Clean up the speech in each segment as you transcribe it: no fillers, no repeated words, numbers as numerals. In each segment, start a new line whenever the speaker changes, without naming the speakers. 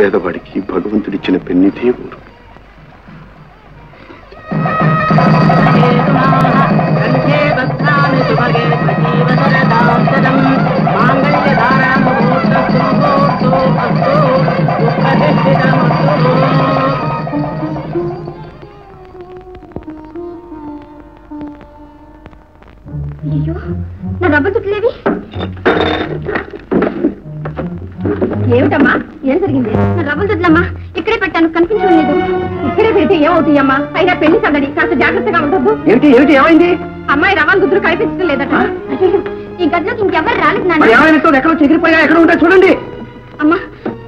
పేదవాడికి భగవంతుడిచ్చిన పెన్నిదే ఊరు.
అయ్యో, నా రబ్బ చుట్టలేవి ఏమిటమ్మా? ఏం జరిగింది? నా రవ్వల చుట్లమ్మా ఇక్కడే పెట్టాను, కనిపించడం లేదు. ఇక్కడే పెడితే ఏమవుతాయమ్మా? అయినా పెళ్లి సందడి, కాస్త జాగ్రత్తగా ఉండదు.
ఏమిటి ఏమిటి ఏమైంది?
అమ్మాయి రవ్వల దుద్దులు కనిపించడం లేదట. ఈ గదిలోకి ఇంకెవరు రాలేదు నాన్న.
ఎక్కడ చెగిరిపోయా, ఎక్కడ ఉంటా చూడండి.
అమ్మా,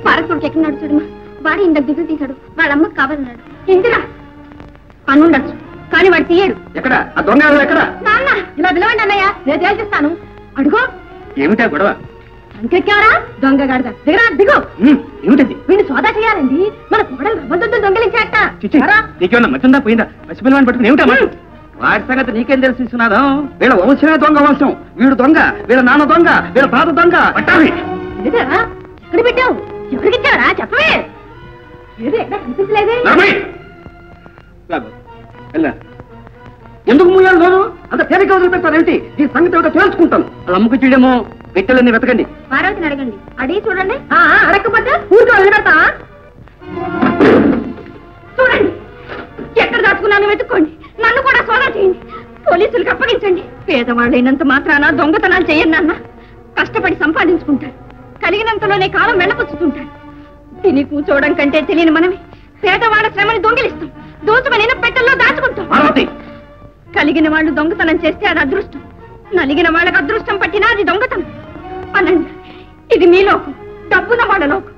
పారకుడికి ఎక్కడున్నాడు చూడమ్మా. వాడు ఇంతకు దిగులు తీశాడు, వాళ్ళమ్మకి కావాలన్నాడు. ఇందిరా అనుండొచ్చు, కానీ వాడు తీయడు.
ఎక్కడ ఆ దొంగ? ఎక్కడ?
నాన్న ఇలా పిలవండి అన్నయ్య, నేను తేల్చేస్తాను. అడుగో.
ఏమిటా గొడవ?
ఇంకెక్కారా దొంగ గాడిద? దిగరా, దిగు.
ఏమిటది?
వీడిని సోదా చేయాలండి. మన కోడలు రవ్వలతో దొంగలించాట.
నీకేమన్నా మచ్చుందా పోయిందా? పసిపిల్లవాడిని పట్టుకుని ఏమిటా మాట? వాడి సంగతి నీకేం తెలిసి ఇస్తున్నాను? వీళ్ళ వంశమే దొంగ వంశం. వీడు దొంగ, వీళ్ళ నాన్న దొంగ, వీళ్ళ తాత దొంగ. పట్టాలి.
ఎక్కడ పెట్టావు? ఎవరికిచ్చావరా చెప్పవే. ఏదో ఎక్కడ కనిపించలేదే.
ఎందుకు మూయాలి నేను? అంత తేలిక వదిలిపెట్టారేంటి? ఈ సంగతి ఏమిటో తెలుసుకుంటాను. అది అమ్ముకు చేయడమో పెట్టెలన్నీ వెతకండి.
పార్వతిని అడగండి, అడిగి చూడండి. అడగకపోతే ఊరితో వదిలిపెడతా. చూడండి, ఎక్కడ దాచుకున్నాను వెతుక్కోండి. నన్ను కూడా సోదా చేయండి, పోలీసులకు అప్పగించండి. పేదవాళ్ళైనంత మాత్రాన దొంగతనాలు చెయ్యండి అన్న. కష్టపడి సంపాదించుకుంటారు, కలిగినంతలోనే కాలం వెళ్ళపుచ్చుతుంటారు. తిని కూర్చోవడం కంటే తెలియని మనమే పేదవాళ్ళ శ్రమని దొంగిలిస్తాం, దోచుకుని పెట్టెల్లో దాచుకుంటాం. కలిగిన వాళ్ళు దొంగతనం చేస్తే అది అదృష్టం, నలిగిన వాళ్ళకి అదృష్టం పట్టినా అది దొంగతనం. అనండి, ఇది మీ లోకం, డబ్బున వాళ్ళ లోకం.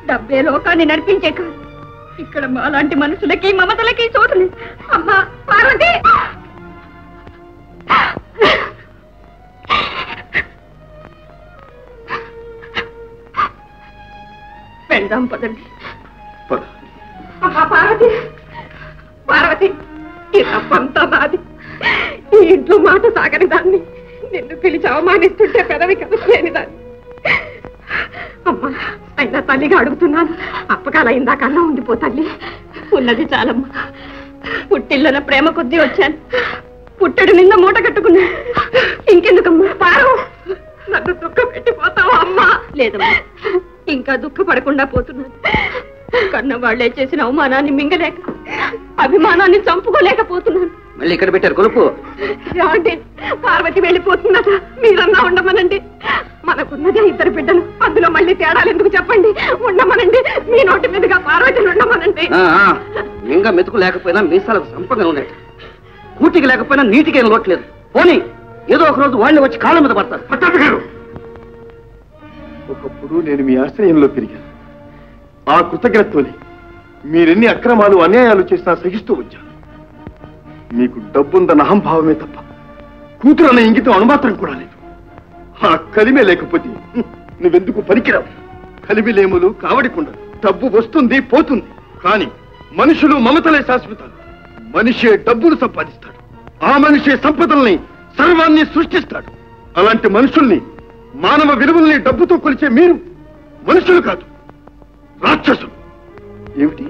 డబ్బే లోకాన్ని నడిపించే కాదు. ఇక్కడ మాలాంటి మనుషులకి మమతలకి చోటు. అమ్మా పార్వతి, వెళ్దాం పదండి. అమ్మా పార్వతి, పార్వతి, ఈ రబ్బంతా నాది. ఈ ఇంట్లో మాట సాగని దాన్ని, నిన్ను పిలిచి అవమానిస్తుంటే పెదవి కదలేని దాన్ని. అమ్మా, అయినా తల్లిగా అడుగుతున్నాను, అప్పకాల ఇందాకన్నా ఉండిపో తల్లి. ఉన్నది చాలమ్మా. పుట్టిల్లన ప్రేమ కొద్దీ వచ్చాను, పుట్టెడు నింద మూట కట్టుకున్నా. ఇంకెందుకమ్మా పారు, నన్ను దుఃఖ పెట్టిపోతావా అమ్మా? లేదమ్మా, ఇంకా దుఃఖపడకుండా పోతున్నాను. కన్న వాళ్లే చేసిన అవమానాన్ని మింగలేక, అభిమానాన్ని చంపుకోలేకపోతున్నాను.
మళ్ళీ ఇక్కడ పెట్టారు కొలుపు.
ఏమండి, పార్వతి వెళ్ళిపోతున్నదా? మీరన్నా ఉండమనండి. మనకున్నదే 2 బిడ్డలు, అందులో మళ్ళీ తేడాలు ఎందుకు చెప్పండి? ఉండమనండి, మీ నోటి మీదుగా పార్వతిని ఉండమనండి.
ఇంకా మెతుకు లేకపోయినా మీసాలకు సంపద ఉన్నాయి, కూటికి లేకపోయినా నీటికి ఏం లోట్లేదు. పోనీ ఏదో ఒక రోజు వాళ్ళని వచ్చి కాళ్ళ మీద పడతారు.
పట్టాభిగారు, ఒకప్పుడు నేను మీ ఆశ్రయంలో పెరిగాను. ఆ కృతజ్ఞతతోనే మీరెన్ని అక్రమాలు అన్యాయాలు చేసినా సహిస్తూ వచ్చాను. మీకు డబ్బుందన్న అహంభావమే తప్ప కూతురు అన్న ఇంగితం అనుమాత్రం కూడా లేదు. ఆ కలిమే లేకపోతే నువ్వెందుకు పనికిరావు? కలిమిలేములు కావడికుండదు. డబ్బు వస్తుంది పోతుంది, కానీ మనుషులు మమతలే శాశ్వతాలు. మనిషే డబ్బులు సంపాదిస్తాడు, ఆ మనిషే సంపదల్ని సర్వాన్ని సృష్టిస్తాడు. అలాంటి మనుషుల్ని, మానవ విలువల్ని డబ్బుతో కొలిచే మీరు మనుషులు కాదు, రాక్షసులు. ఏమిటి,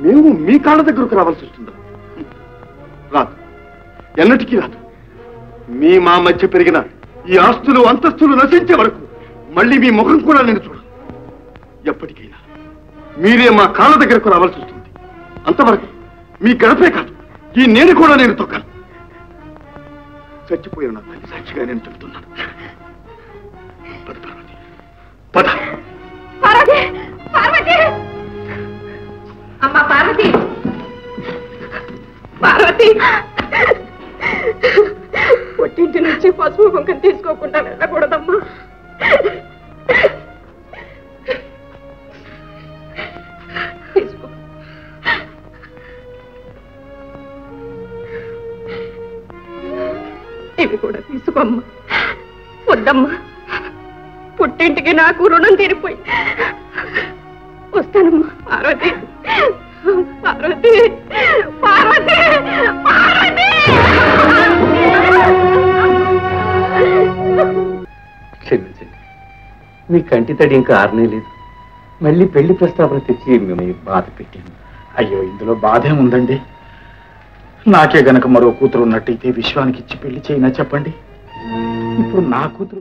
మేము మీ కాళ్ళ దగ్గరకు రావాల్సి వస్తుందా? రాదు, ఎన్నటికీ రాదు. మీ మా మధ్య పెరిగిన ఈ ఆస్తులు అంతస్తులు నశించే వరకు మళ్ళీ మీ ముఖం కూడా నేను చూడను. ఎప్పటికైనా మీరే మా కాళ్ళ దగ్గరకు రావాల్సి వస్తుంది. అంతవరకు మీ గడపే కాదు, ఈ నేను కూడా నేను తొక్కాను. చచ్చిపోయిన నా తల్లి సాక్షిగా నేను చెబుతున్నాను. పద పార్వతి, పద.
పార్వతి, పార్వతి, అమ్మా పార్వతి, పార్వతి, పుట్టింటి నుంచి పసుపు కుంకం తీసుకోకుండా వెళ్ళకూడదమ్మా. తీసుకో. ఇవి కూడా తీసుకోమ్మా. వద్దమ్మా, పుట్టింటికి నాకు రుణం తీరిపోయి. వస్తానమ్మా. పార్వతి, పార్వతి, పార్వతి, పార్వతి.
క్షమించండి, మీ కంటి తడి ఇంకా ఆరనే లేదు.
మళ్ళీ పెళ్లి ప్రస్తావన తెచ్చి మిమ్మల్ని బాధ పెట్టాను.
అయ్యో, ఇందులో బాధేముందండి? నాకే గనక మరో కూతురు ఉన్నట్టయితే విశ్వానికి ఇచ్చి పెళ్లి చేయినా చెప్పండి. ఇప్పుడు నా కూతురు